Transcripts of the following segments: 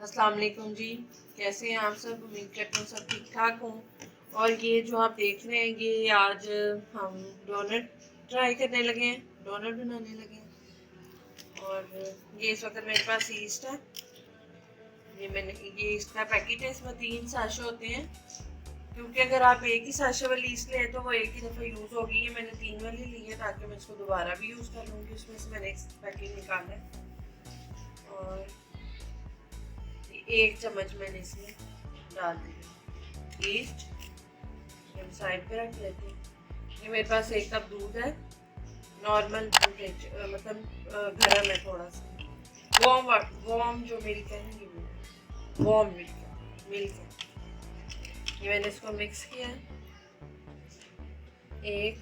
अस्सलाम वालेकुम जी। कैसे हैं आप सब? उम्मीद करती हूँ सब ठीक ठाक हों। और ये जो आप देख रहे हैं ये आज हम डोनट ट्राई करने लगे हैं, डोनट बनाने लगे हैं। और ये इस वक्त मेरे पास ईस्ट है। ये ईस्ट का पैकेट है, इसमें 3 साशे होते हैं। क्योंकि अगर आप एक ही साशे वाली ईस्ट लें तो वो एक ही दफ़ा यूज़ होगी। ये मैंने 3 वाली ली है ताकि मैं इसको दोबारा भी यूज़ कर लूँगी। उसमें से मैंने एक पैकेट निकाला है और 1 चम्मच मैंने इसमें डाल दिया ईस्ट। हम साइड पे रख लेते हैं। ये मेरे पास 1 कप दूध है, नॉर्मल दूध मतलब गर्म है थोड़ा सा। वार्म जो मिल्क है ना, ये वार्म मिल्क है। ये मैंने इसको मिक्स किया है। 1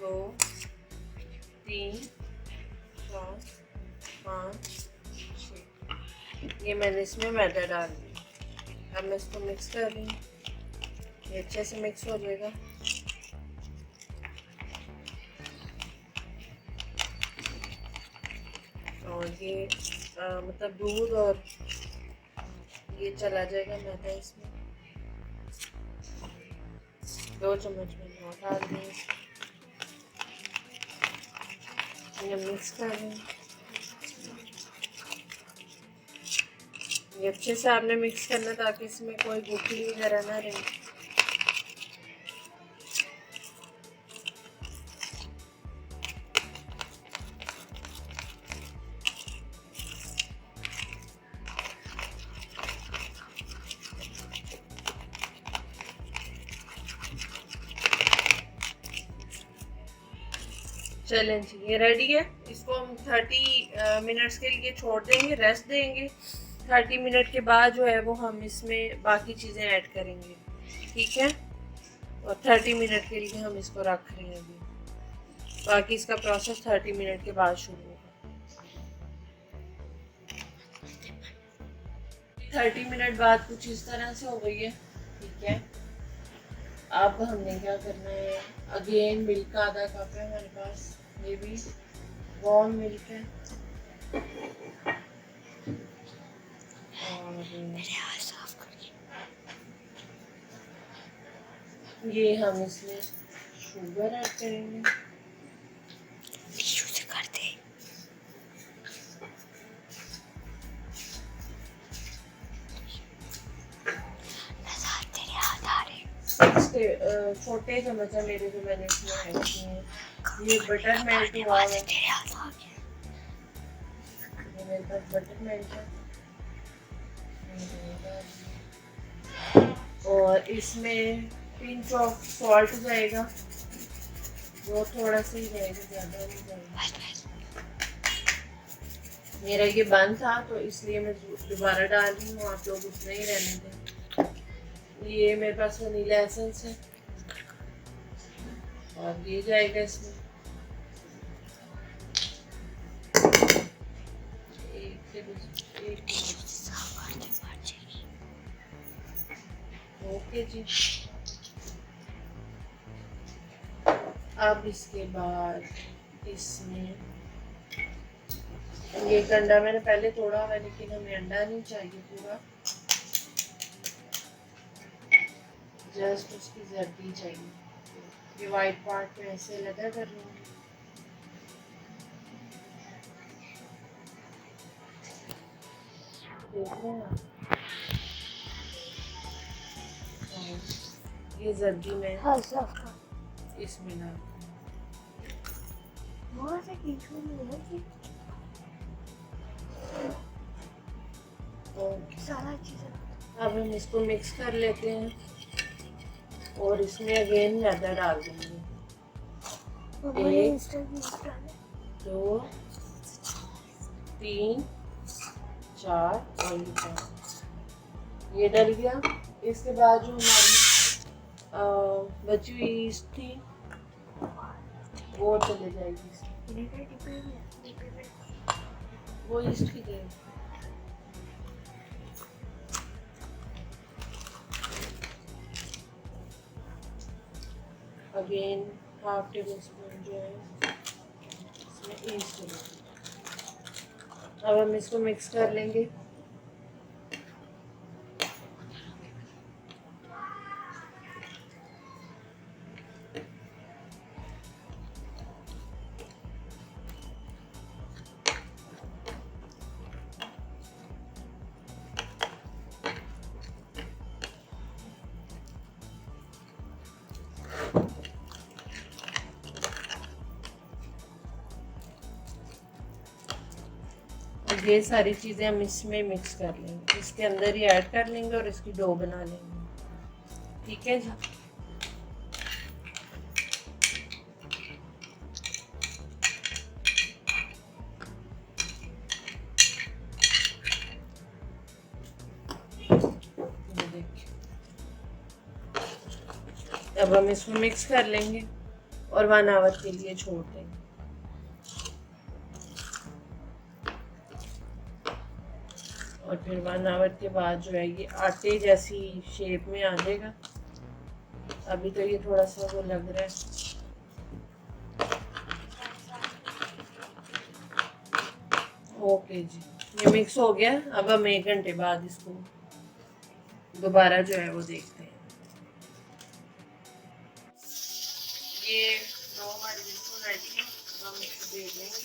2 3 4 5 6। ये मैंने इसमें मैदा डाल दिया। अब मैं इसको मिक्स कर रही हूँ। ये अच्छे से मिक्स हो जाएगा। और ये मतलब दूध और ये चला जाएगा मैदा इसमें। 2 चम्मच मैंने और डाल दिए। ये मिक्स कर रही हूँ। ये अच्छे से आपने मिक्स करना ताकि इसमें कोई गुठली वगैरह ना रहे। चलें जी, ये रेडी है। इसको हम 30 मिनट्स के लिए छोड़ देंगे, रेस्ट देंगे। 30 मिनट के बाद जो है वो हम इसमें बाकी चीज़ें ऐड करेंगे, ठीक है। और 30 मिनट के लिए हम इसको रख रहे हैं अभी। बाकी इसका प्रोसेस 30 मिनट के बाद शुरू होगा। 30 मिनट बाद कुछ इस तरह से हो गई है, ठीक है। अब हमने क्या करना है, अगेन मिल्क का आधा कप है हमारे पास। ये भी वार्म मिल्क है। और ये हम इसमें शुगर ऐड करेंगे। छोटे चम्मच है मेरे जो मैंने इसमें ऐड किए हैं। ये बटर मेल्ट हुआ है। ये मेरे पास बटर मेल्ट है। और इसमें पिंच ऑफ सॉल्ट जाएगा, वो थोड़ा सा ही जाएगा, ज़्यादा नहीं जाएगा। मेरा ये बंद था तो इसलिए मैं दोबारा डाल रही हूँ, आप लोग उतना ही रहने दें। ये मेरे पास वनीला एसेंस है और ये जाएगा इसमें। ओके जी। अब इसके बाद इसमें ये अंडा मैंने पहले तोड़ा हुआ है, लेकिन हमें अंडा नहीं चाहिए पूरा, जस्ट उसकी जर्दी चाहिए। ये वाइट पार्ट में ऐसे लगा कर लूँगी। देख रहे हैं आप? ये जर्दी में इसमें ना अब हम इसको मिक्स कर लेते हैं और इसमें अगेन मैदा डाल देंगे। 1 2 3 4 और ये 5। ये डल गया। इसके बाद जो हमारी बची हुई ईस्ट थी वो चले जाएगी इसमें। वो ईस्ट की गई। अगेन हाफ टेबल स्पून जो है इसमें ईस्ट। अब हम इसको मिक्स कर लेंगे। ये सारी चीज़ें हम इसमें मिक्स कर लेंगे, इसके अंदर ही ऐड कर लेंगे और इसकी डो बना लेंगे। ठीक है जी। अब हम इसको मिक्स कर लेंगे और 1 आवर के लिए छोड़ देंगे। और फिर 1 आवर के बाद जो है ये आटे जैसी शेप में आ जाएगा। अभी तो ये थोड़ा सा वो लग रहा है। ओके जी, ये मिक्स हो गया। अब हम 1 घंटे बाद इसको दोबारा जो है वो देखते हैं। ये डो हमारी बिल्कुल रेडी है। हम इसको देख लेंगे।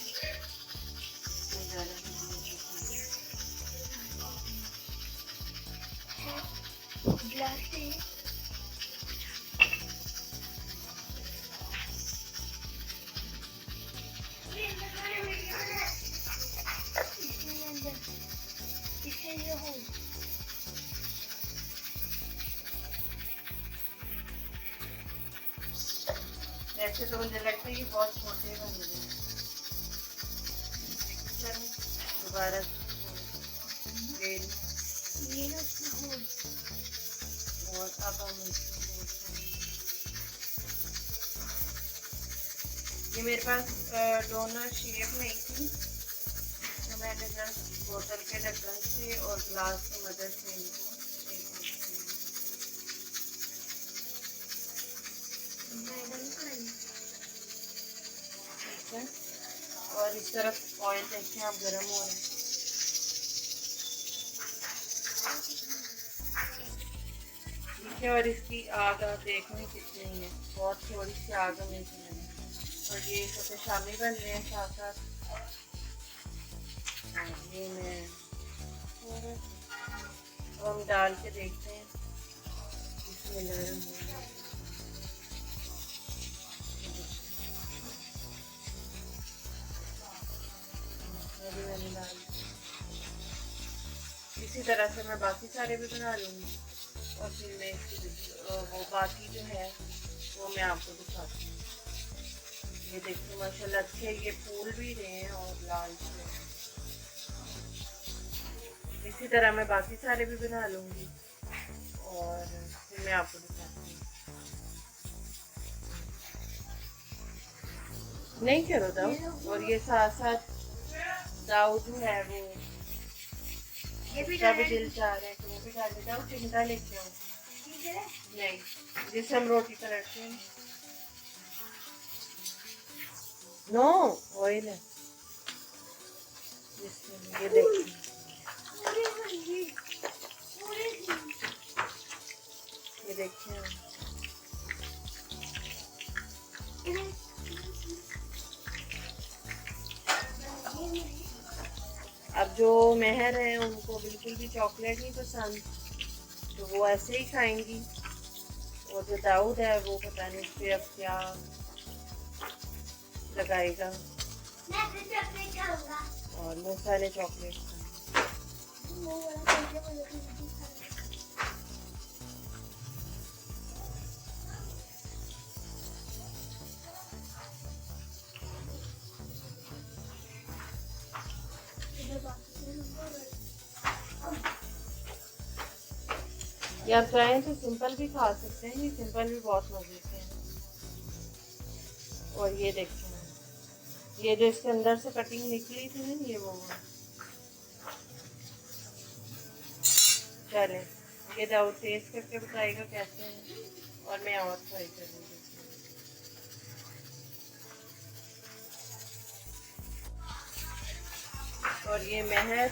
वैसे तो मुझे लगता है ये बहुत छोटे बन गए। दोबारा और अब हम ये मेरे पास डोनट शेप नहीं थी, तो मैंने जस्ट बोतल के ढक्कन से और ग्लास की मदद से इनको और इस तरफ ऑयल देखते हैं आप गर्म हो रहे हैं। ठीक है, और इसकी आग आप देखें कितनी है, बहुत थोड़ी सी आग हमें इसमें। और ये छोटे शामी बन रहे हैं साथ साथ। ये मैं तो हम डाल के देखते हैं इसमें नरम हो। इसी तरह से मैं बाकी सारे भी बना लूँगी और फिर मैं इसकी वो बाकी जो है वो मैं आपको दिखाती हूँ। ये देखिए माशाल्लाह अच्छे ये फूल भी रहे हैं और लाल भी रहे हैं। इसी तरह मैं बाकी सारे भी बना लूँगी और फिर मैं आपको दिखाती हूँ। नहीं करो दाऊ। और ये साथ साथ दाऊ जो है वो भी दिल चाह रहा है कि वो भी डाल देता हूँ। चिंता लेके आओ। नहीं, जिससे हम रोटी पलटते हैं। नो ऑयल है। ये देखिए ये देखिए अब जो मेहर है उनको बिल्कुल भी चॉकलेट नहीं पसंद, तो वो ऐसे ही खाएंगी। और जो दाऊद है वो पता नहीं उस पर अब क्या लगाएगा। और मूसा ने चॉकलेट या आप चाहें तो सिंपल भी खा सकते हैं। ये सिंपल भी बहुत मजे के हैं। और ये देखते हैं, ये जो इसके अंदर से कटिंग निकली थी ना, ये वो है। चले ये दाऊद टेस्ट करके बताएगा कैसे है और मैं और ट्राई करूँगी। और ये महर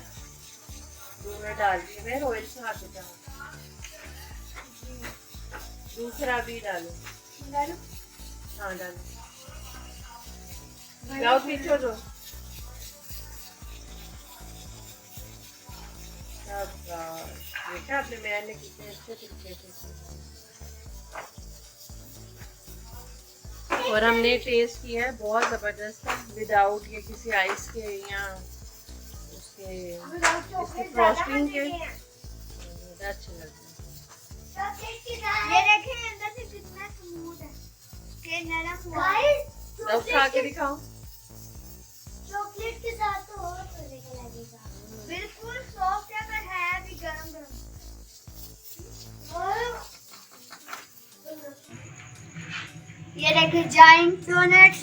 दूसरा डाल दिया। मैं ऑयल से हाथ उठा, दूसरा भी डालो। हाँ डालो, जाओ पीछे दो। देखा आपने मैंने कितने अच्छे तरीके से। और हमने टेस्ट किया है, बहुत ज़बरदस्त है, विदाउट ये किसी आइस के या उसके इसकी फ्रॉस्टिंग के अच्छे लगते हैं। ये देखें अंदर से कितना स्मूथ है, के नरम हुआ है। तब खा के दिखाओ। चॉकलेट के साथ तो और मजेदार लगेगा। बिल्कुल सॉफ्ट है पर है भी गरम गरम। ये देखिए जाइंट डोनट्स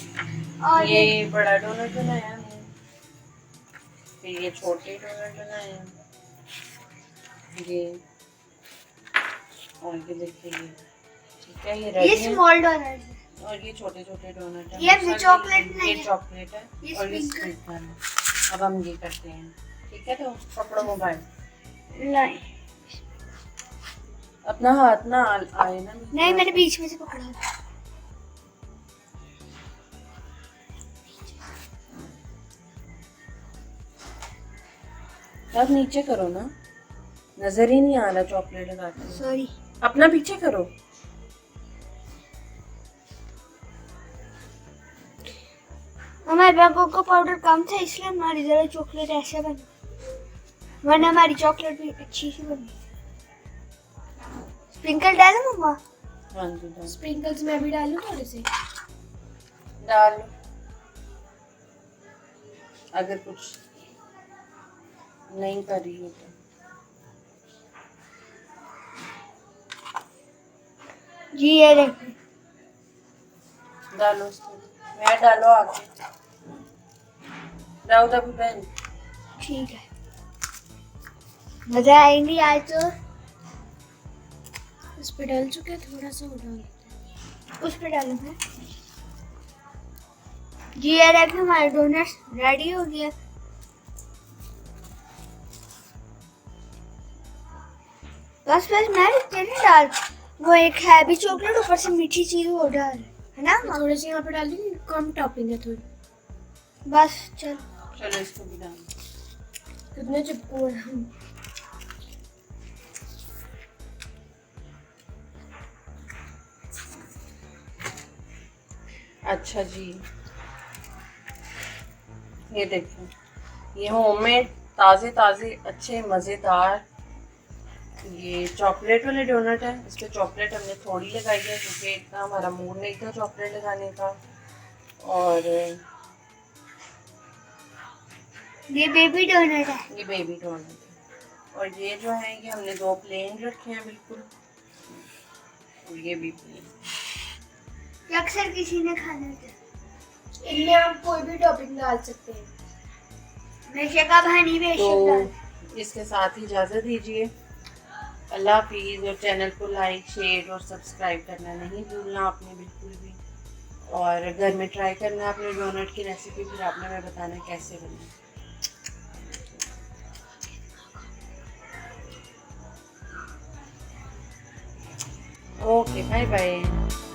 और ये बड़ा डोनट बनाया हमने, फिर ये छोटे डोनट बनाए हैं, ये और ये देखिए ठीक है, ये रेडी ये है स्मॉल डोनट है और ये छोटे छोटे डोनट है। ये चॉकलेट नहीं ये है, चॉकलेट है ये और ये स्प्रिंकल स्प्रिंकल है। अब हम ये करते हैं, ठीक है। तो पकड़ो मोबाइल, नहीं अपना हाथ ना आए ना। नहीं मैंने बीच में से पकड़ा। अब नीचे करो ना, नजर ही नहीं आ रहा चॉकलेट लगाते हैं। सॉरी अपना पीछे करो। हमारे पास कोको पाउडर कम था इसलिए हमारी जरा चॉकलेट ऐसे बनी, वरना हमारी चॉकलेट भी अच्छी सी बनी। स्प्रिंकल डालो मम्मा। हाँ जी डालो। स्प्रिंकल्स मैं भी डालूं थोड़े से। डालो, अगर कुछ नहीं कर रही हो तो। जी ये देखिए डालो उसको, मैं डालो आगे। दाऊद अभी बहन ठीक है, मजा आएंगी आज तो। उस पे डाल चुके थोड़ा सा डाल, उस पे डालूं मैं। जी ये देखिए हमारे डोनट्स रेडी हो गया। बस मैं तेरे डाल, वो एक है भी चॉकलेट ऊपर से मीठी चीज वो डाल, है ना। थोड़ी सी यहाँ पे डाल दी, कम टॉपिंग है थोड़ी। बस चल चलो इसको भी डालो। कितने चिपकू है हम। अच्छा जी, ये देखो, ये होममेड ताज़े ताज़े अच्छे मज़ेदार ये चॉकलेट वाले डोनट है। इस पे चॉकलेट हमने थोड़ी लगाई है क्योंकि इतना हमारा मूड नहीं था चॉकलेट लगाने का। और ये बेबी डोनट है, ये बेबी डोनट है। और ये जो है ये हमने दो प्लेन रखे हैं बिल्कुल, और ये भी प्लेन। ये अक्सर किसी ने खाना था। इनमें आप कोई भी टॉपिंग डाल सकते हैं। बेशक आप हनी बेशक डाल। तो इसके साथ ही इजाज़त दीजिए। अल्लाह हाफिज़। और चैनल को लाइक शेयर और सब्सक्राइब करना नहीं भूलना आपने बिल्कुल भी। और घर में ट्राई करना अपने डोनट की रेसिपी, फिर आपने हमें बताना कैसे बनी। Okay bye bye.